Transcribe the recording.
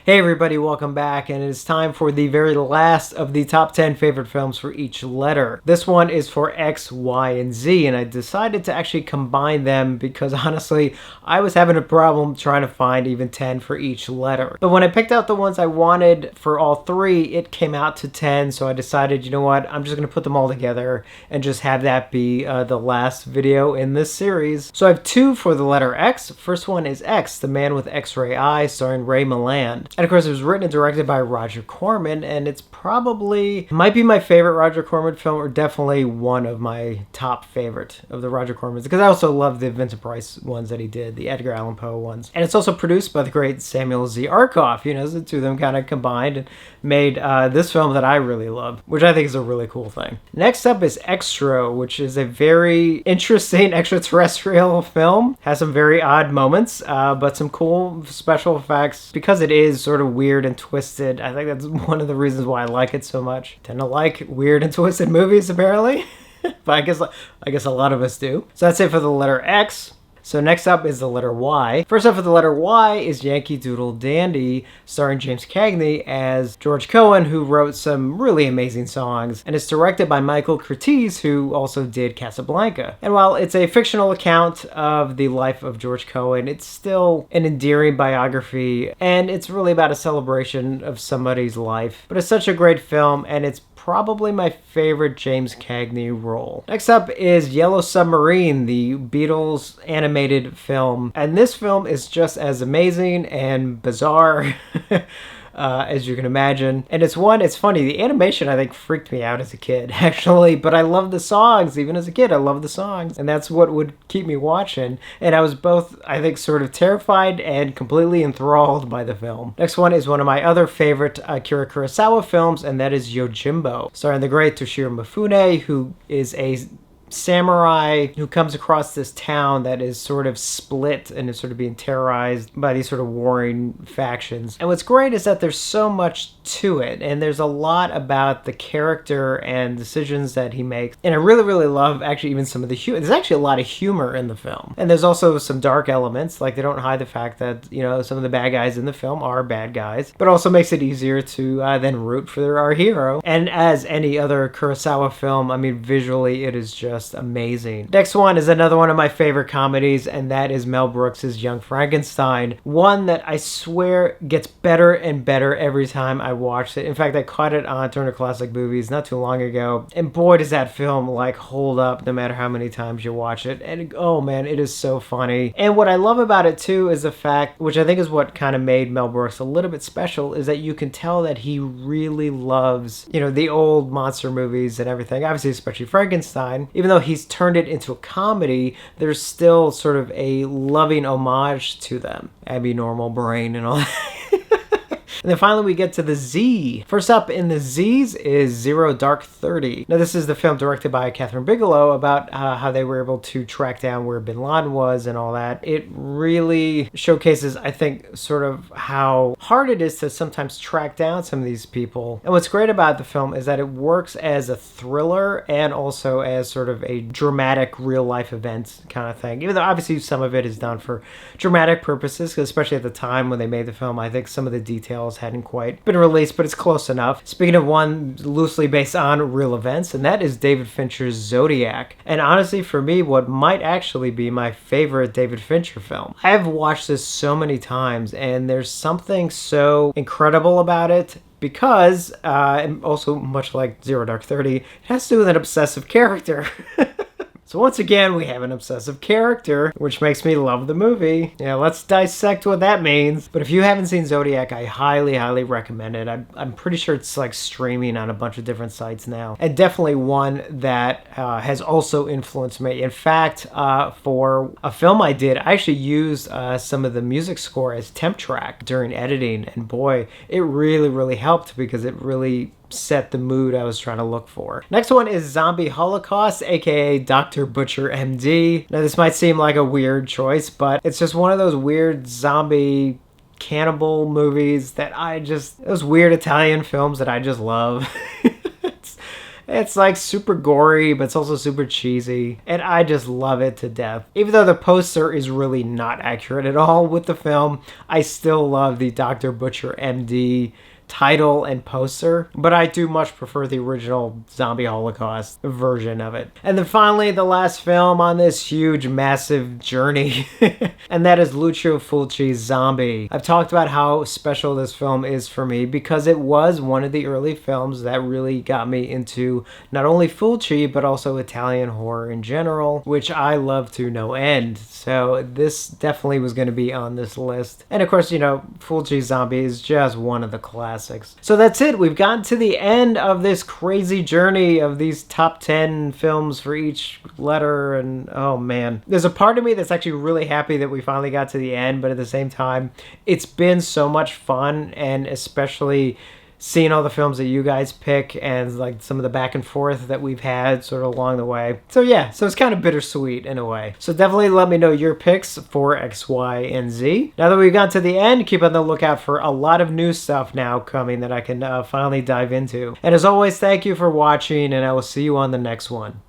Hey everybody, welcome back, and it is time for the very last of the top 10 favorite films for each letter. This one is for X, Y, and Z, and I decided to actually combine them because honestly, I was having a problem trying to find even 10 for each letter. But when I picked out the ones I wanted for all three, it came out to 10, so I decided, you know what, I'm just going to put them all together and just have that be the last video in this series. So I have two for the letter X. First one is X, The Man with X-Ray Eyes, starring Ray Milland. And of course, it was written and directed by Roger Corman, and it's might be my favorite Roger Corman film, or definitely one of my top favorite of the Roger Cormans, because I also love the Vincent Price ones that he did, the Edgar Allan Poe ones. And it's also produced by the great Samuel Z. Arkoff. You know, the two of them kind of combined and made this film that I really love, which I think is a really cool thing. Next up is Extro, which is a very interesting extraterrestrial film. Has some very odd moments, but some cool special effects. Because it is sort of weird and twisted, I think that's one of the reasons why I like it so much. I tend to like weird and twisted movies, apparently. But I guess a lot of us do. So that's it for the letter X. So next up is the letter Y. First up for the letter Y is Yankee Doodle Dandy, starring James Cagney as George Cohan, who wrote some really amazing songs, and it's directed by Michael Curtiz, who also did Casablanca. And while it's a fictional account of the life of George Cohan, it's still an endearing biography, and it's really about a celebration of somebody's life. But it's such a great film, and it's probably my favorite James Cagney role. Next up is Yellow Submarine, the Beatles animated film. And this film is just as amazing and bizarre as you can imagine. And it's funny, the animation I think freaked me out as a kid, actually, but I love the songs. Even as a kid, I love the songs, and that's what would keep me watching. And I was both, I think, sort of terrified and completely enthralled by the film. Next one is one of my other favorite Akira Kurosawa films, and that is Yojimbo, starring the great Toshiro Mifune, who is a samurai who comes across this town that is sort of split and is sort of being terrorized by these sort of warring factions. And what's great is that there's so much to it, and there's a lot about the character and decisions that he makes. And I really, really love actually even some of the humor. There's actually a lot of humor in the film. And there's also some dark elements, like they don't hide the fact that, you know, some of the bad guys in the film are bad guys, but also makes it easier to then root for our hero. And as any other Kurosawa film, I mean, visually it is just amazing. Next one is another one of my favorite comedies, and that is Mel Brooks' Young Frankenstein. One that I swear gets better and better every time I watch it. In fact, I caught it on Turner Classic Movies not too long ago, and boy does that film like hold up no matter how many times you watch it. And oh man, it is so funny. And what I love about it too is the fact, which I think is what kind of made Mel Brooks a little bit special, is that you can tell that he really loves, you know, the old monster movies and everything, obviously especially Frankenstein. Even though he's turned it into a comedy, there's still sort of a loving homage to them. Abby Normal Brain and all that. And then finally we get to the Z. First up in the Z's is Zero Dark 30. Now this is the film directed by Catherine Bigelow about how they were able to track down where Bin Laden was and all that. It really showcases, I think, sort of how hard it is to sometimes track down some of these people. And what's great about the film is that it works as a thriller and also as sort of a dramatic real life event kind of thing. Even though obviously some of it is done for dramatic purposes, especially at the time when they made the film, I think some of the details hadn't quite been released, but it's close enough. Speaking of one loosely based on real events, and that is David Fincher's Zodiac. And honestly, for me, what might actually be my favorite David Fincher film. I've watched this so many times, and there's something so incredible about it. Because, and also much like Zero Dark 30, it has to do with an obsessive character. So once again, we have an obsessive character, which makes me love the movie. Yeah, let's dissect what that means. But if you haven't seen Zodiac, I highly, highly recommend it. I'm pretty sure it's like streaming on a bunch of different sites now. And definitely one that has also influenced me. In fact, for a film I did, I actually used some of the music score as temp track during editing. And boy, it really, really helped because it really set the mood I was trying to look for. Next one is Zombie Holocaust, aka Dr. Butcher MD. Now this might seem like a weird choice, but it's just one of those weird zombie cannibal movies that those weird Italian films that I just love. It's like super gory, but it's also super cheesy. And I just love it to death. Even though the poster is really not accurate at all with the film, I still love the Dr. Butcher MD title and poster, but I do much prefer the original Zombie Holocaust version of it. And then finally, the last film on this huge, massive journey, and that is Lucio Fulci's Zombie. I've talked about how special this film is for me because it was one of the early films that really got me into not only Fulci, but also Italian horror in general, which I love to no end. So this definitely was going to be on this list. And of course, you know, Fulci's Zombie is just one of the classics. So that's it. We've gotten to the end of this crazy journey of these top 10 films for each letter. And oh man, there's a part of me that's actually really happy that we finally got to the end. But at the same time, it's been so much fun, and especially seeing all the films that you guys pick and like some of the back and forth that we've had sort of along the way. So yeah, so it's kind of bittersweet in a way. So definitely let me know your picks for X, Y, and Z. Now that we've got to the end, keep on the lookout for a lot of new stuff now coming that I can finally dive into. And as always, thank you for watching, and I will see you on the next one.